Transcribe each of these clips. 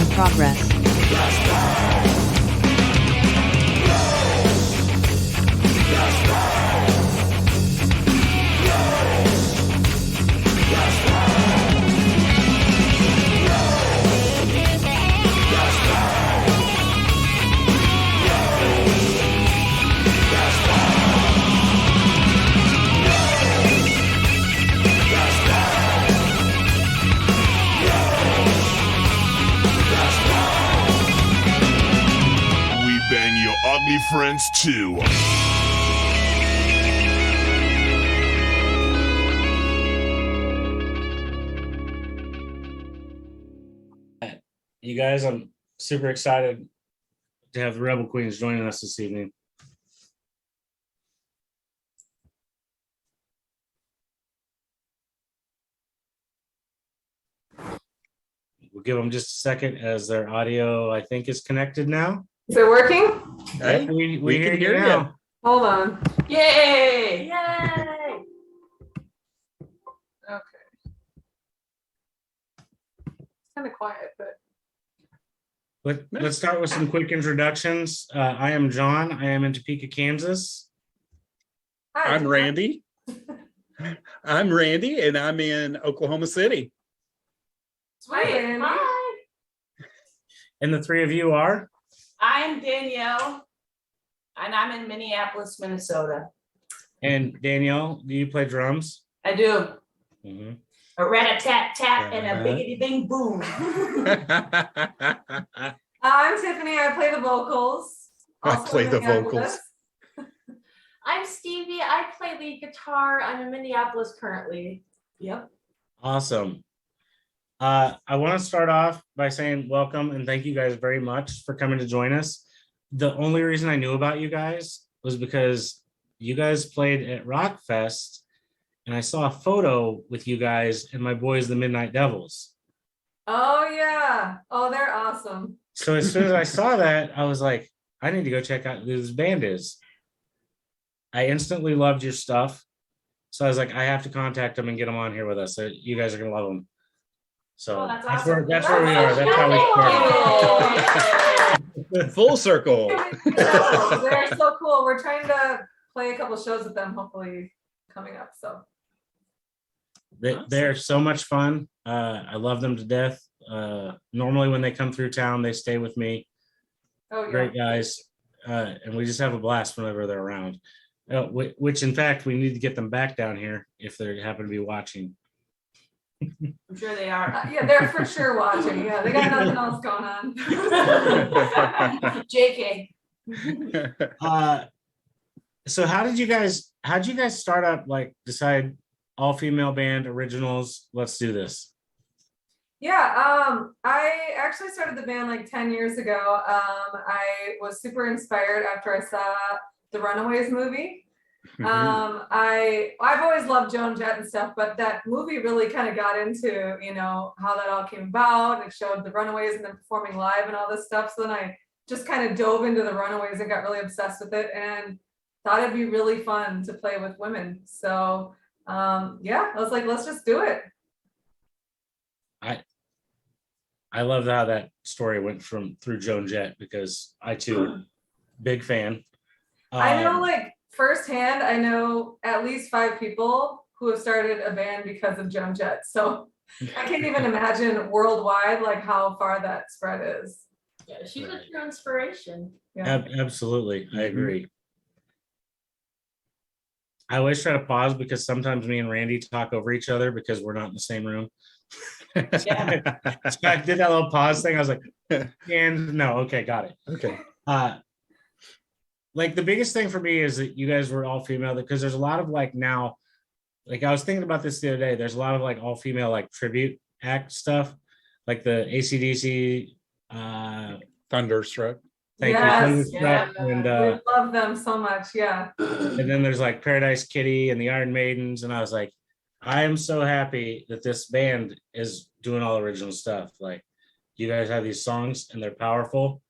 in progress. Bang your ugly friends too. You guys, I'm super excited to have the Rebel Queens joining us this evening. We'll give them just a second as their audio, I think, is connected now. Is it working? Hey, we hear you now. Hold on. Yay! Yay! Okay. It's kind of quiet, but Let's start with some quick introductions. I am John. I am in Topeka, Kansas. hi. I'm Randy. I'm Randy, and I'm in Oklahoma City. Sweet. Randy. Hi, And the three of you are? I'm Danielle, and I'm in Minneapolis, Minnesota. And Danielle, do you play drums? I do Mm-hmm. a rat-a-tat-tat and a biggity-bing boom. I'm Tiffany. I play the vocals. I Also play in the Minneapolis. vocals. I'm Stevie. I play lead guitar. I'm in Minneapolis currently. Yep. Awesome. I want to start off by saying welcome and thank you guys very much for coming to join us. The only reason I knew about you guys was because you guys played at Rockfest and I saw a photo with you guys and my boys, the Midnight Devils. Oh yeah. Oh, they're awesome. So as soon as I saw that, I was like, I need to go check out who this band is. I instantly loved your stuff. So I was like, I have to contact them and get them on here with us. So you guys are going to love them. So Oh, that's where awesome. that's where we are. That's how we started. Full circle. They're so cool. We're trying to play a couple shows with them, hopefully coming up. So They're so much fun. I love them to death. Normally when they come through town, they stay with me. oh yeah. Great guys. And we just have a blast whenever they're around. Which in fact, we need to get them back down here if they happen to be watching. I'm sure they are. Yeah, they're for sure watching. Yeah, they got nothing else going on. JK. So how'd you guys start up, like decide all female band originals, let's do this? Yeah, I actually started the band like 10 years ago. I was super inspired after I saw the Runaways movie. I've always loved Joan Jett and stuff, but that movie really kind of got into, how that all came about. It showed the Runaways and them performing live and all this stuff. So then I just kind of dove into the Runaways and got really obsessed with it and thought it'd be really fun to play with women. So yeah, I was like, let's just do it. I love how that story went through Joan Jett because I too, big fan. I know like firsthand, I know at least 5 people who have started a band because of Joan Jett. So I can't even imagine worldwide like how far that spread is. Yeah, she's a true inspiration. Yeah. Absolutely, I agree. I always try to pause because sometimes me and Randy talk over each other because we're not in the same room. Yeah. So I did that little pause thing. I was like, and no, okay, got it. Okay. Like the biggest thing for me is that you guys were all female because there's a lot of like now, like I was thinking about this the other day. There's a lot of like all female like tribute act stuff, like the AC/DC. Thunderstruck. Thank you. Yes, Thunderstruck, and we love them so much. Yeah. and then there's like Paradise Kitty and the Iron Maidens, and I was like, I am so happy that this band is doing all original stuff. Like you guys have these songs and they're powerful,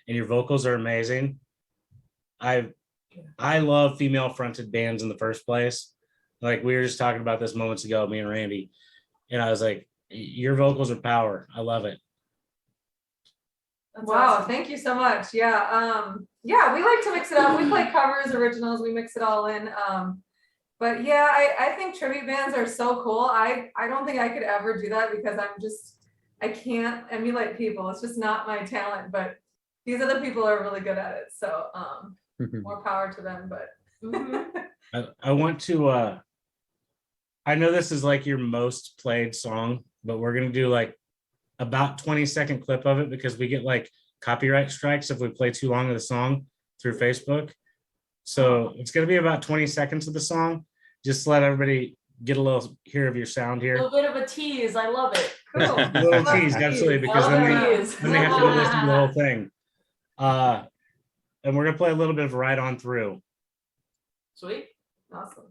and your vocals are amazing. I love female fronted bands in the first place. Like we were just talking about this moments ago, me and Randy, and I was like, your vocals are power. I love it. That's Wow, awesome. thank you so much. Yeah, yeah, we like to mix it up. We play covers, originals, we mix it all in. But yeah, I think tribute bands are so cool. I don't think I could ever do that because I can't emulate people. It's just not my talent, but these other people are really good at it. So more power to them. But I want to I know this is like your most played song, but we're gonna do like about 20-second clip of it because we get like copyright strikes if we play too long of the song through Facebook. So it's gonna be about 20 seconds of the song. Just to let everybody get a little hear of your sound A here. little bit of a tease. I love it. cool. A little Love tease, tease. absolutely, because I then love they, a tease. then they have to go listen to the whole thing. And we're gonna play a little bit of Right On Through. Sweet. Awesome.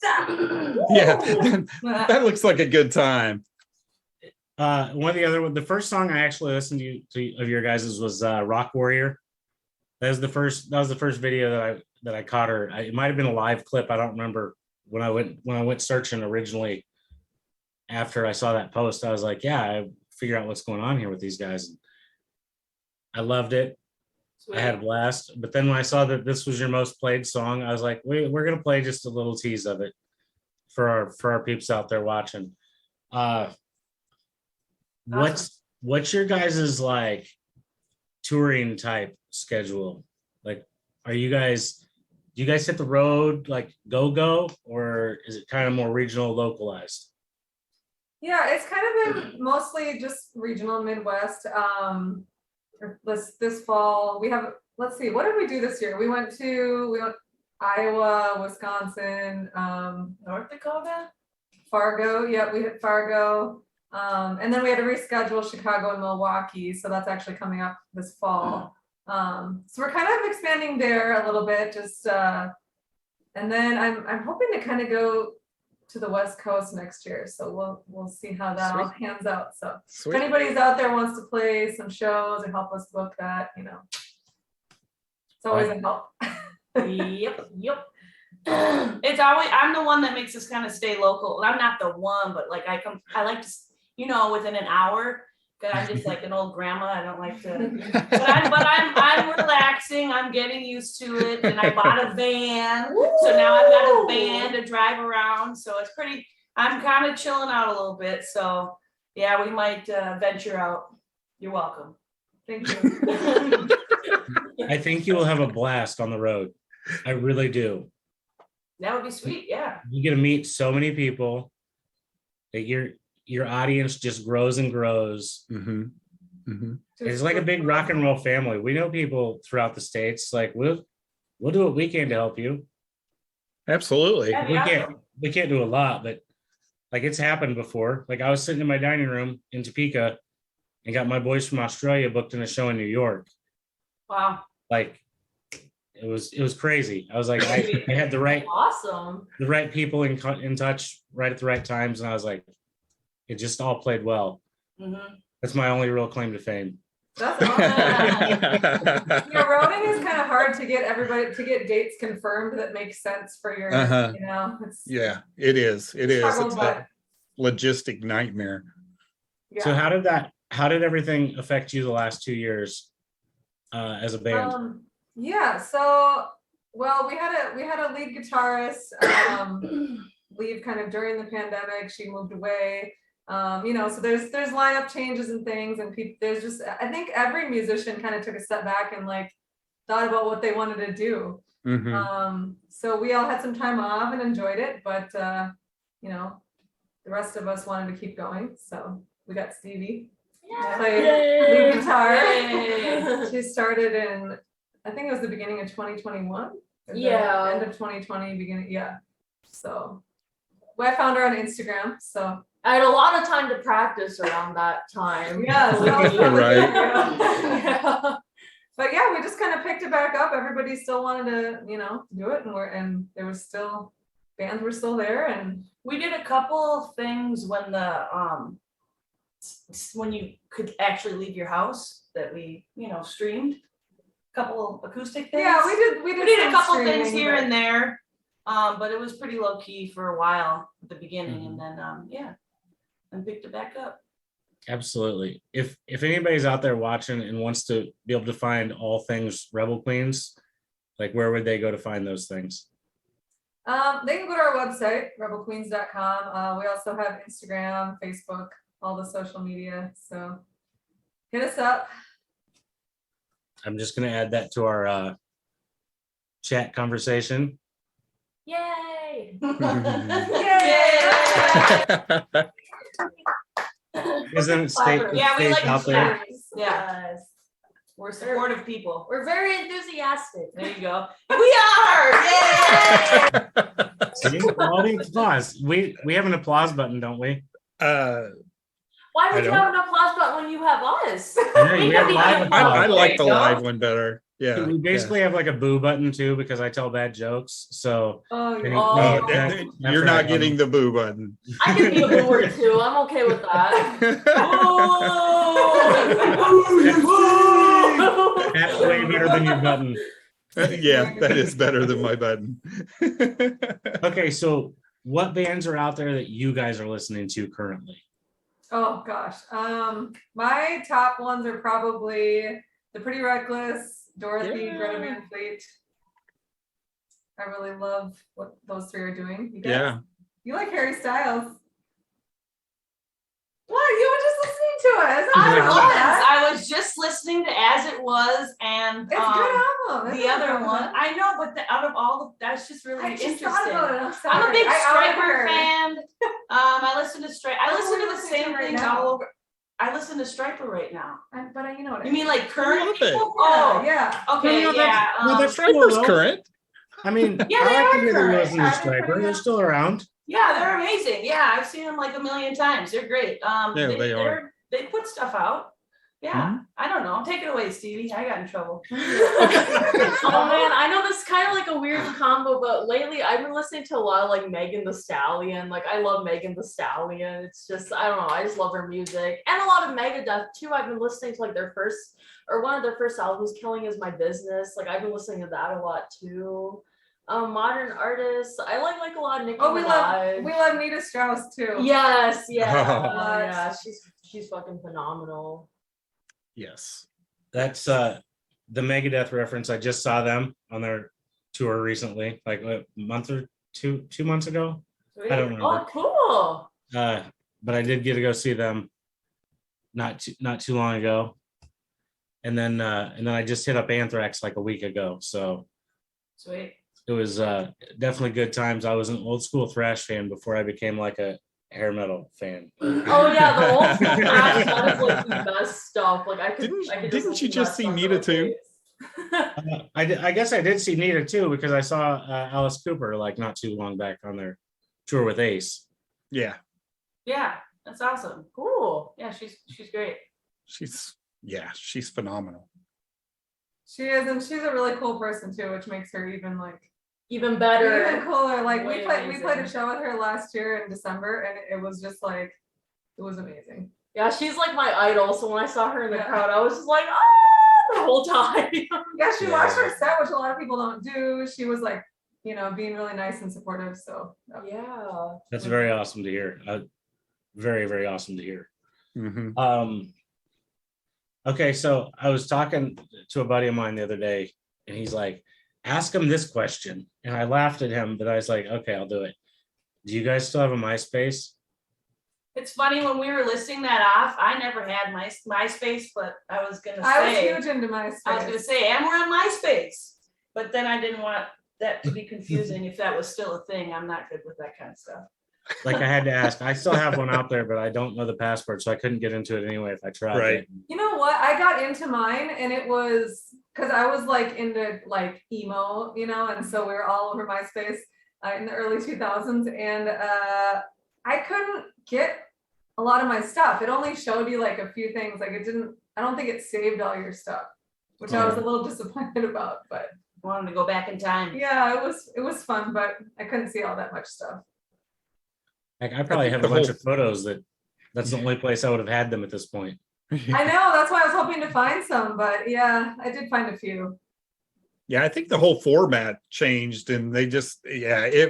Stop. Yeah, that looks like a good time. One of the first song I actually listened to of your guys's was Rock Warrior. That was the first video that I caught her. It might have been a live clip. I don't remember when I went searching originally. After I saw that post, I was like, yeah, I figure out what's going on here with these guys. I loved it. Sweet. I had a blast. But then when I saw that this was your most played song, I was like, we're gonna play just a little tease of it for our peeps out there watching. What's your guys's like touring type schedule? Like, do you guys hit the road like go, or is it kind of more regional, localized? Yeah, it's kind of been mostly just regional Midwest. This fall we have, let's see, what did we do this year? We went Iowa, Wisconsin, North Dakota? Fargo. Yeah, we hit Fargo. And then we had to reschedule Chicago and Milwaukee. So that's actually coming up this fall. So we're kind of expanding there a little bit, just and then I'm hoping to kind of go to the West Coast next year. So we'll see how that all pans out. So Sweet. if anybody's out there wants to play some shows or help us book that, it's always a help. Yep. It's always, I'm the one that makes us kind of stay local. I'm not the one, but like I like to, within an hour, because I'm just like an old grandma. I don't like to, but I'm relaxing. I'm getting used to it. And I bought a van. So now I've got a van to drive around. So it's pretty, I'm kind of chilling out a little bit. So yeah, we might venture out. You're welcome. Thank you. I think you will have a blast on the road. I really do. That would be sweet. Yeah. You get to meet so many people that your audience just grows and grows. Mm-hmm. Mm-hmm. It's like a big rock and roll family. We know people throughout the states. Like we'll do what we can to help you. Absolutely. We can't do a lot, but like it's happened before. Like I was sitting in my dining room in Topeka and got my boys from Australia booked in a show in New York. Wow. Like it was crazy. I was like, I had the right people in touch right at the right times, and I was like, it just all played well. Mm-hmm. That's my only real claim to fame. That's awesome. Routing is kind of hard to get dates confirmed that make sense for your, Yeah, it is. It is. Struggle, It's a logistic nightmare. Yeah. So how did everything affect you the last 2 years as a band? Yeah, so well, we had a lead guitarist leave kind of during the pandemic. She moved away. So there's lineup changes and things, and there's just, I think every musician kind of took a step back and like thought about what they wanted to do. Mm-hmm. So we all had some time off and enjoyed it, but the rest of us wanted to keep going. So we got Stevie to play lead guitar. She started in, I think it was the beginning of 2021. End of 2020, beginning. Yeah. So I found her on Instagram, so. I had a lot of time to practice around that time. Yeah, so that was fun. Right. Yeah. But yeah, we just kind of picked it back up. Everybody still wanted to, do it, and there was still bands were still there, and We did a couple things when when you could actually leave your house that we, streamed. Couple acoustic things. yeah, we did We did a some couple things streaming, here but- and there, but it was pretty low key for a while at the beginning, and then and picked it back up. Absolutely. If anybody's out there watching and wants to be able to find all things Rebel Queens, like where would they go to find those things? They can go to our website, rebelqueens.com. We also have Instagram, Facebook, all the social media. So hit us up. I'm just gonna add that to our chat conversation. Yay! Isn't it state? Yeah, we like out to there? chat. Yeah, Yes. we're supportive people. We're very enthusiastic. There you go. We are. Yay! See? All the applause. We have an applause button, don't we? Why I would you don't- have an applause button when you have us? I know, we have live applause. I like the There you go. live one better. Yeah. We basically have like a boo button too because I tell bad jokes. So Oh, Any- Oh. No, no, you're after not I- getting the boo button. I can be a booer too. I'm okay with that. that's way better than your button. Yeah, that is better than my button. Okay, so what bands are out there that you guys are listening to currently? Oh gosh. My top ones are probably The Pretty Reckless, Dorothy, Yeah. Greta Van Fleet. I really love what those three are doing. You guys? Yeah. You like Harry Styles. What? You were just listening to us. I was just listening to As It Was and It's a good album. the other one. I know, but out of all of that's just really I just interesting. thought about it. I'm sorry. I'm a big I outed Striper her. fan. I listen to Striper. I That's listen what to we're the listening same to right things now. all over. I listen to Striper right now. But you know what I You mean like current love it. people? Oh, Oh, yeah. okay, No, yeah. that's Striper's current. I mean, Yeah, I they like are to hear the current. listen to Are they Striper. pretty They're good? still around. Yeah, they're amazing. Yeah, I've seen them like a million times. They're great. Yeah, they are. They put stuff out. Yeah, I don't know. Take it away, Stevie. I got in trouble. Oh man, I know this is kind of like a weird combo, but lately I've been listening to a lot of like Megan Thee Stallion. Like I love Megan Thee Stallion. It's just I don't know. I just love her music and a lot of Megadeth too. I've been listening to like one of their first albums, "Killing Is My Business." Like I've been listening to that a lot too. Modern artists. I like a lot of Nicki Oh, we Minaj. love Nita Strauss too. Yes, yeah, Oh. yeah. She's fucking phenomenal. Yes. That's the Megadeth reference. I just saw them on their tour recently, like a month or two months ago. I don't remember. Oh, cool. But I did get to go see them not too long ago. And then I just hit up Anthrax like a week ago. So Sweet. it was definitely good times. I was an old school thrash fan before I became like a hair metal fan. Oh yeah, the old school thrash, that is like the best stuff. Like I could. Didn't listen you to just that see stuff Nita for too? days. I guess I did see Nita too because I saw Alice Cooper like not too long back on their tour with Ace. Yeah. Yeah, that's awesome. Cool. Yeah, she's great. She's phenomenal. She is, and she's a really cool person too, which makes her even Even better. even cooler. Like we Way played a amazing. show with her last year in December, and it was just like it was amazing. Yeah, she's like my idol. So when I saw her in the Yeah. crowd, I was just like, ah, the whole time. Yeah, she watched Yeah. her set, which a lot of people don't do. She was like, being really nice and supportive. So Yeah. That's very awesome to hear. Very, very awesome to hear. Mhm. Okay, so I was talking to a buddy of mine the other day, and he's like, ask him this question. And I laughed at him, but I was like, okay, I'll do it. Do you guys still have a MySpace? It's funny when we were listing that off. I never had MySpace, but I was gonna I was say huge into MySpace. I was gonna say, and we're on MySpace, but then I didn't want that to be confusing. If that was still a thing, I'm not good with that kind of stuff. Like I had to ask. I still have one out there, but I don't know the password, so I couldn't get into it anyway if I tried. Right. You know what? I got into mine, and it was because I was like into like emo, and so we were all over MySpace. in the early 2000s, and I couldn't get a lot of my stuff. It only showed you like a few things. Like it didn't. I don't think it saved all your stuff, which I was a little disappointed about. But Wanted to go back in time. yeah, it was fun, but I couldn't see all that much stuff. Like I probably have a bunch of photos that's the only place I would have had them at this point. I know, that's why I was hoping to find some, but yeah, I did find a few. Yeah, I think the whole format changed, and they just, it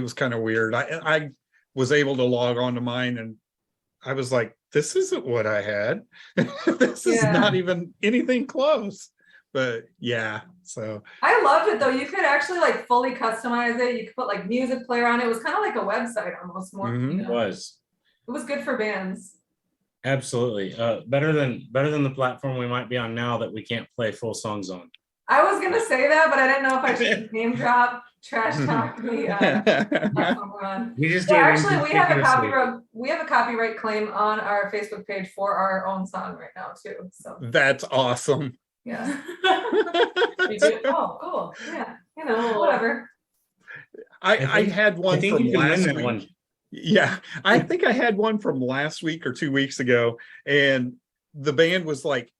was kind of weird. I was able to log on to mine, and I was like, this isn't what I had. This is not even anything close. But yeah, so I loved it though. You could actually like fully customize it. You could put like music player on it. It was kind of like a website almost more. Mhm. It was. It was good for bands. Absolutely. Better than the platform we might be on now that we can't play full songs on. I was gonna say that, but I didn't know if I should name drop, trash talk the platform we're on. We just Yeah, gave actually, we have a inconspicuously. copyright claim on our Facebook page for our own song right now too. So that's awesome. yeah, We do- Oh, cool. yeah, you know, whatever. I had I one think from you can win last that week. one. Yeah, I think I had one from last week or 2 weeks ago, and the band was like,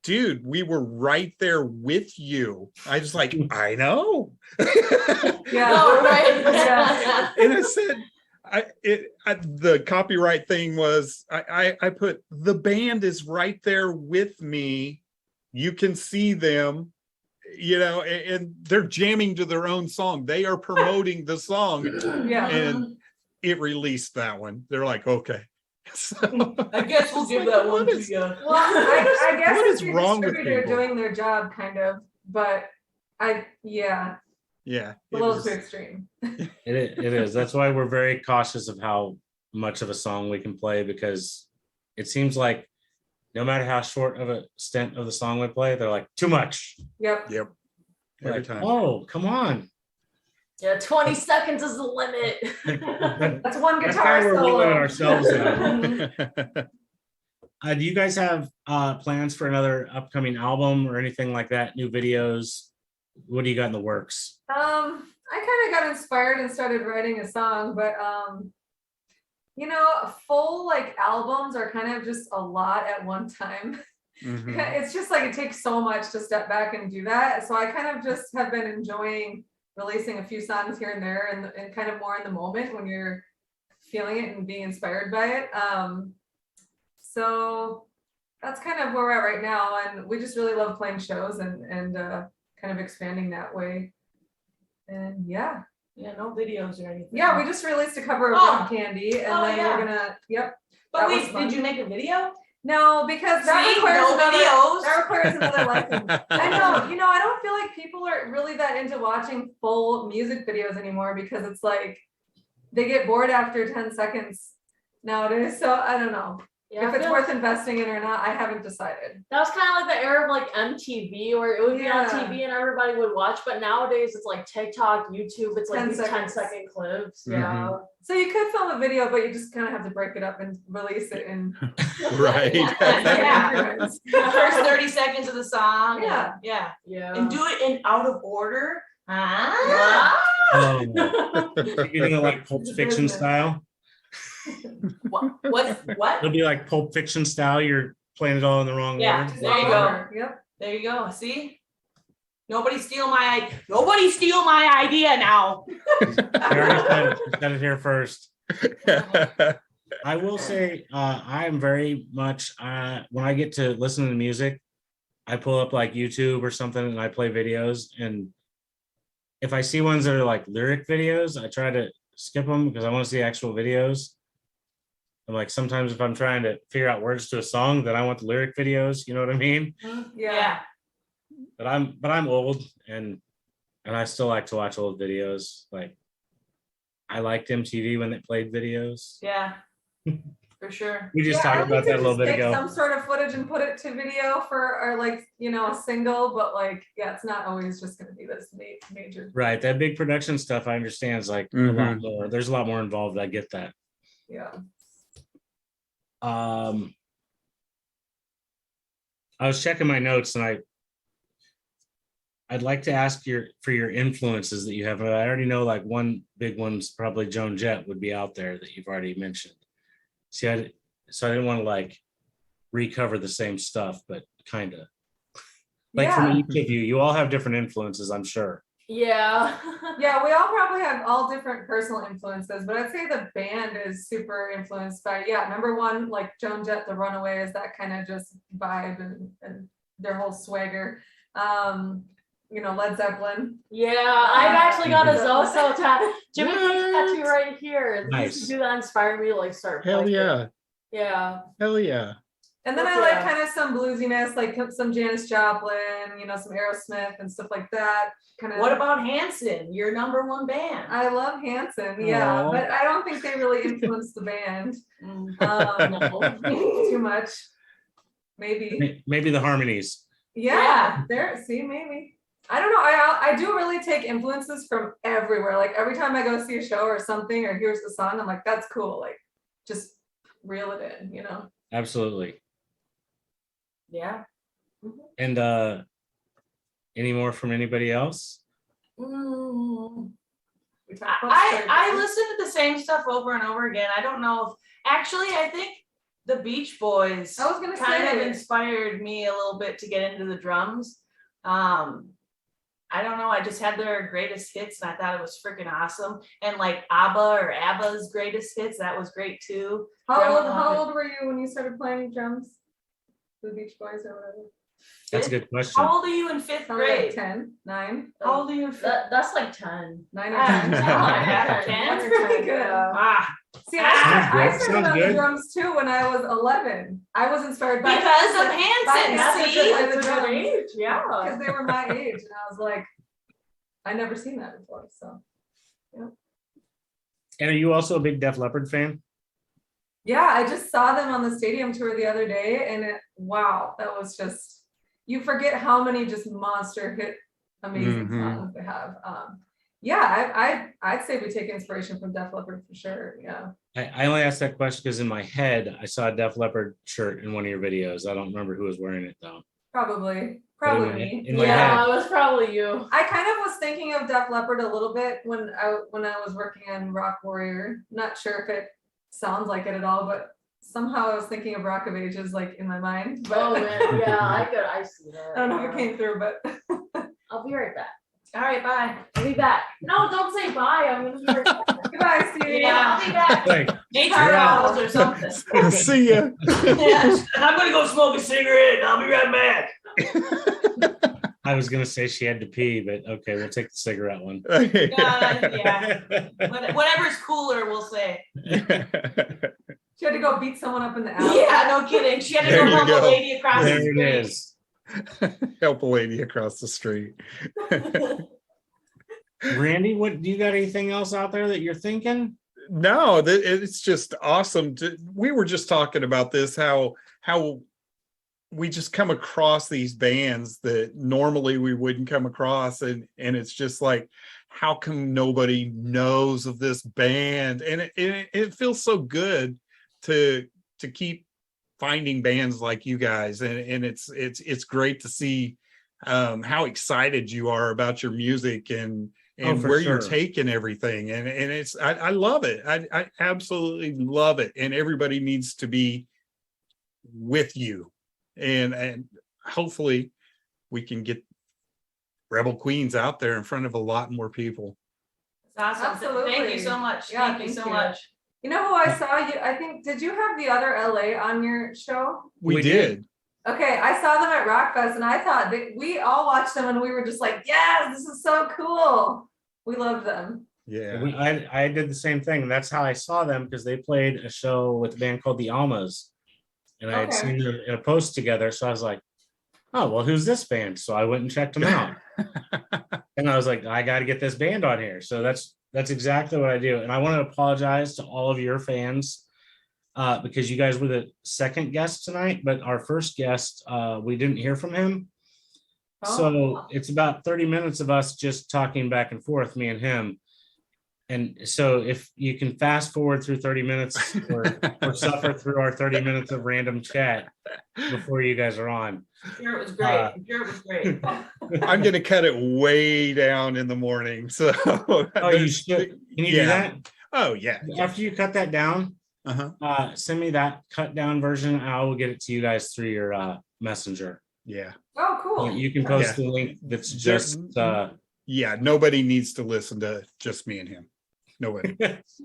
dude, we were right there with you. I was like, I know. Yeah, Oh, right. Yeah. And I said, the copyright thing was, I put, the band is right there with me. You can see them, and they're jamming to their own song. They are promoting the song. Yeah. And it released that one. They're like, okay. So, I guess we'll give that one to you. Well, I guess What it's is your wrong with distributor people? doing their job, kind of, but yeah, a it little was- too extreme. It is. That's why we're very cautious of how much of a song we can play, because it seems like no matter how short of a stint of the song we play, they're like, too much. Yep. Yep. Every Like, time. oh, come on. Yeah, 20 seconds is the limit. That's one That's guitar why we're solo. reeling ourselves in. Do you guys have plans for another upcoming album or anything like that? New videos? What do you got in the works? I kind of got inspired and started writing a song, but full like albums are kind of just a lot at one time. Mhm. It's just like it takes so much to step back and do that. So I kind of just have been enjoying releasing a few songs here and there, and kind of more in the moment when you're feeling it and being inspired by it. So that's kind of where we're at right now, and we just really love playing shows and kind of expanding that way. And yeah, No videos or anything. we just released a cover of Oh. Rock Candy, and Oh, then yeah. we're gonna But that wait, was fun. did you make a video? no, because that See, requires no another, videos. that requires another license. I know, I don't feel like people are really that into watching full music videos anymore, because it's like they get bored after 10 seconds nowadays. So I don't know Yeah, if I it's feel worth investing in or not. I haven't decided. that was kind of like the era of like MTV, where it would be on Yeah. TV and everybody would watch. But nowadays it's like TikTok, YouTube. It's like 10 these seconds. 10-second clips. Mhm. Yeah. So you could film a video, but you just kind of have to break it up and release it in Right. increments. The first 30 seconds of the song. Yeah. Yeah. Yeah. And do it in out of order. Ah. Oh, you're doing it like Pulp Fiction style. What? It'll be like Pulp Fiction style. You're playing it all in the wrong Yeah. order. There you go. Yep. There you go. See? Nobody steal my idea now. I already said it. You said it here first. I will say, I am very much, when I get to listen to music, I pull up like YouTube or something and I play videos. And if I see ones that are like lyric videos, I try to skip them because I want to see actual videos. I'm like, sometimes if I'm trying to figure out words to a song, then I want the lyric videos. You know what I mean? Yeah. But I'm old and I still like to watch old videos. Like I liked MTV when they played videos. Yeah. For sure. We just I talked need about to that a little just bit take ago. Some sort of footage and put it to video or like, a single, but like, yeah, it's not always just gonna be this major. Right. That big production stuff, I understand, is like a lot more. There's a lot more involved. I get that. Yeah. I was checking my notes and I'd like to ask for your influences that you have. I already know like one big one's probably Joan Jett would be out there that you've already mentioned. See, so I didn't want to like recover the same stuff, but kind of like from Yeah. each of you, you all have different influences, I'm sure. Yeah. Yeah, we all probably have all different personal influences, but I'd say the band is super influenced by, yeah, number one, like Joan Jett, the Runaways, that kind of just vibe and their whole swagger. Led Zeppelin. Yeah, I've actually got a Mhm. Zoso tattoo. Jimmy What? tattoo right here. Nice. These do that inspire me to like start Hell playing. yeah. Yeah. Hell yeah. And then I Yeah. like kind of some bluesiness, like some Janis Joplin, some Aerosmith and stuff like that. Kind of. What about Hanson, your number one band? I love Hanson, yeah, Aw. but I don't think they really influenced the band No. too much. Maybe. Maybe the harmonies. Yeah, there. See, maybe. I don't know. I do really take influences from everywhere. Like every time I go see a show or something or here's the song, I'm like, that's cool. Like, just reel it in. Absolutely. Yeah. And any more from anybody else? Mm. We talked about I Springsteen. listen to the same stuff over and over again. I don't know if actually I think the Beach Boys I was gonna kind of say. inspired me a little bit to get into the drums. I don't know. I just had their greatest hits and I thought it was freaking awesome. And like ABBA's greatest hits, that was great too. How old were you when you started playing drums? The Beach Boys or whatever. That's a good question. How old are you in fifth Probably like grade? 10, 9, How old are you in fifth? That's like 10. 9 or Ah, 10. no, I have 10. That's pretty good. Ah, See, I Sounds started on good. the drums too when I was 11. I was inspired by because of by Hanson, Hanson. see? By the That's a good drums. age. Yeah. Because they were my age, and I was like, I never seen that before. So And are you also a big Def Leppard fan? yeah, I just saw them on the stadium tour the other day, and wow, that was just, you forget how many just monster hit amazing Mhm. songs they have. Yeah, I'd say we take inspiration from Def Leppard for sure. Yeah. I only asked that question because in my head I saw a Def Leppard shirt in one of your videos. I don't remember who was wearing it though. Probably But in me. in my Yeah, head. it was probably you. I kind of was thinking of Def Leppard a little bit when I was working on Rock Warrior. Not sure if it sounds like it at all, but somehow I was thinking of Rock of Ages like in my mind. But Oh man, yeah, I see that. I don't know if it came through, but I'll be right back. All right, bye. I'll be back. No, don't say bye. I'm gonna be right back. goodbye, Stevie. Yeah. I'll be back. Like, Nature Yeah. calls or something. See ya. Yeah, I'm gonna go smoke a cigarette and I'll be right back. I was gonna say she had to pee, but okay, we'll take the cigarette one. Yeah. Whatever's cooler, we'll say. She had to go beat someone up in the alley. Yeah, no kidding. She had to There go you help a go. lady across the There street. it is. Help a lady across the street. Randy, what do you got anything else out there that you're thinking? No, it's just awesome. We were just talking about this, how we just come across these bands that normally we wouldn't come across, and it's just like, how come nobody knows of this band? And it feels so good to keep finding bands like you guys, and it's great to see how excited you are about your music and for where you're sure. taking everything, and it's I love it. I absolutely love it, and everybody needs to be with you, and hopefully we can get Rebel Queens out there in front of a lot more people. It's awesome. Absolutely. Thank you so much. Yeah, thank you so thank you. much. You know who I saw? I think, did you have the other LA on your show? We We did. Okay, I saw them at Rockfest, and I thought that we all watched them, and we were just like, yes, this is so cool. We loved them. Yeah. I did the same thing. That's how I saw them, because they played a show with a band called the Almas, and I had Okay. seen them in a post together. So I was like, oh, well, who's this band? So I went and checked them out. And I was like, I got to get this band on here. So that's exactly what I do. And I want to apologize to all of your fans because you guys were the second guest tonight, but our first guest, we didn't hear from him. So Oh. it's about 30 minutes of us just talking back and forth, me and him. And so if you can fast forward through 30 minutes or suffer through our 30 minutes of random chat before you guys are on. Sure, it was great. I'm sure it was great. I'm gonna cut it way down in the morning. So Oh, you should. Can you do that? Oh yeah. After you cut that down, send me that cut down version. I will get it to you guys through your messenger. Yeah. Oh, cool. You can post the link that's just yeah, nobody needs to listen to just me and him. Nobody. Just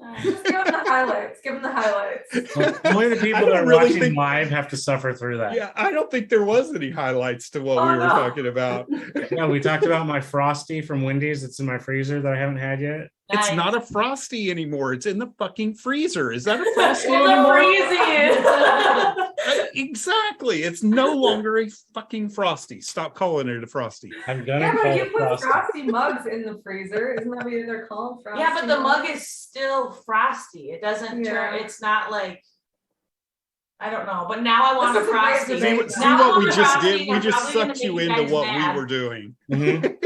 give them the highlights. Give them the highlights. only the people that are really watching live have to suffer through that. Yeah, I don't think there was any highlights to what we were talking about. Yeah, we talked about my Frosty from Wendy's that's in my freezer that I haven't had yet. It's not a Frosty anymore. It's in the fucking freezer. Is that a Frosty It's anymore? freezing. Exactly. It's no longer a fucking Frosty. Stop calling it a Frosty. I'm gonna Yeah, call but you it put Frosty. frosty mugs in the freezer. Isn't that what they're called? Frosty Yeah, but the mugs? mug is still frosty. It doesn't turn, Yeah. it's not like, I don't know, but now I want a This is a great frosty. debate. See Now I what we want a just frosty, did? and We I'm just probably gonna sucked you make into guys what mad. we were doing. Mhm.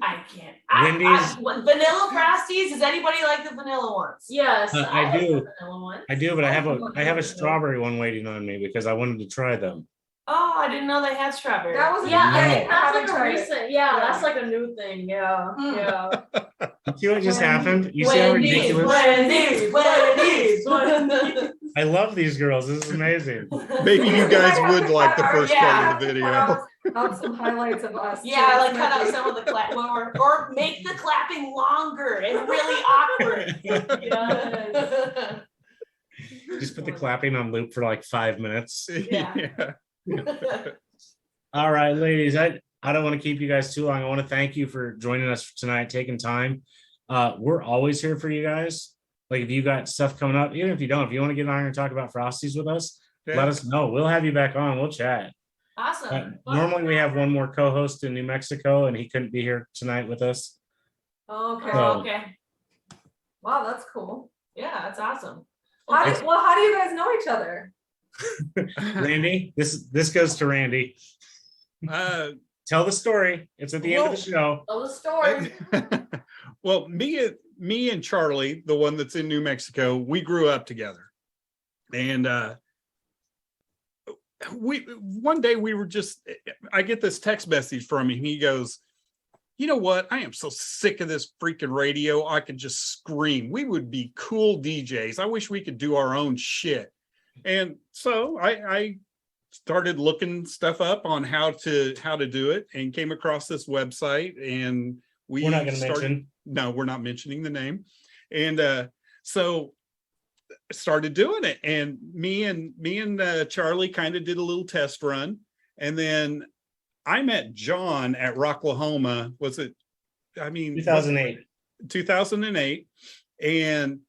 I can't. Wendy's- Vanilla frosties, does anybody like the vanilla ones? Yes, I like do. the vanilla one. I do, but I have a strawberry one waiting on me because I wanted to try them. Oh, I didn't know they had strawberry. That was Yeah, No. I think that's haven't like a tried it. recent. Yeah, Yeah. that's like a new thing. Yeah, Mm. yeah. You see what just happened? You see how ridiculous? Wendy's. I love these girls. This is amazing. Maybe you guys would like the first Yeah. part of the video. Out some highlights of us. Yeah, too. like cut out some of the clap, or make the clapping longer and really awkward. Yes. Just put the clapping on loop for like 5 minutes. Yeah. All right, ladies. I don't want to keep you guys too long. I want to thank you for joining us tonight, taking time. We're always here for you guys. Like if you got stuff coming up, even if you don't, if you want to get on here and talk about Frosties with us, let us know. We'll have you back on. We'll chat. Awesome. Normally we have one more co-host in New Mexico, and he couldn't be here tonight with us. Okay. Oh, okay. Wow, that's cool. Yeah, that's awesome. How do you guys know each other? Randy, this goes to Randy. Tell the story. It's at the end of the show. Tell the story. Well, me and Charlie, the one that's in New Mexico, we grew up together. And one day we were just, I get this text message from him. He goes, you know what? I am so sick of this freaking radio. I could just scream. We would be cool DJs. I wish we could do our own shit. And so I started looking stuff up on how to do it and came across this website, and We're not going to mention. No, we're not mentioning the name. And so started doing it, and me and Charlie kind of did a little test run, and then I met John at Rocklahoma. Was it? I mean, 2008. 2008, and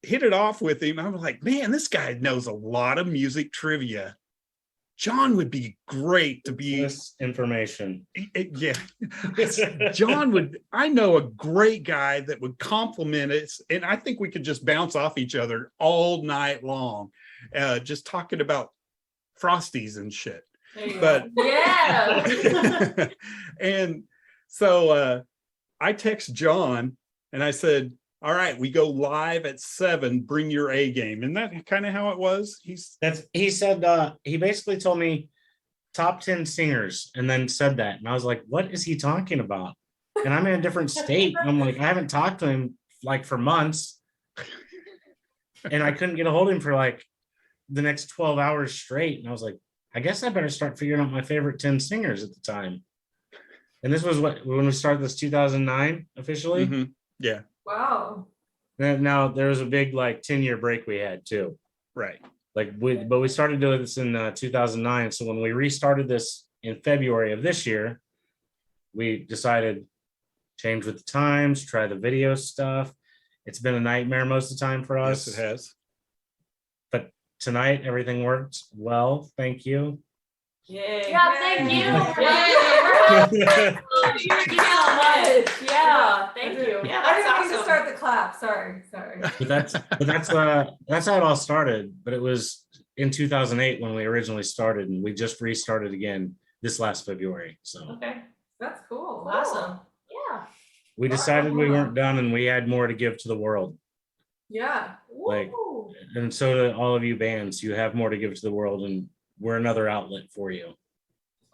hit it off with him. I was like, man, this guy knows a lot of music trivia. John would be great to be. This information. Yeah, John would. I know a great guy that would compliment us, and I think we could just bounce off each other all night long, just talking about Frosties and shit. But Yeah. and so I text John and I said, all right, we go live at 7, bring your A game. And that kind of how it was. He said he basically told me top 10 singers and then said that. And I was like, what is he talking about? And I'm in a different state. And I'm like, I haven't talked to him like for months. And I couldn't get a hold of him for like the next 12 hours straight. And I was like, I guess I better start figuring out my favorite 10 singers at the time. And this was when we started this 2009 officially. Mm-hmm. Yeah. Wow. And now there was a big like 10-year break we had too. Right. But we started doing this in 2009. So when we restarted this in February of this year, we decided change with the times, try the video stuff. It's been a nightmare most of the time for us. Yes, it has. But tonight everything worked well. Thank you. Yay. Yeah, thank you. Yay. Yeah, thank you. Yeah, I that's didn't mean to awesome. start the clap. Sorry. But that's how it all started. But it was in 2008 when we originally started, and we just restarted again this last February. So Okay, That's cool. awesome. Yeah. We decided we weren't done and we had more to give to the world. Yeah. Like, Woo. and so do all of you bands. You have more to give to the world, and we're another outlet for you.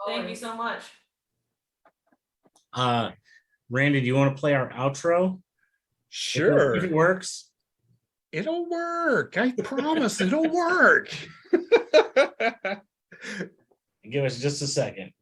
Thank you so much. Randy, do you want to play our outro? Sure. If it works. It'll work. I promise it'll work. Give us just a second.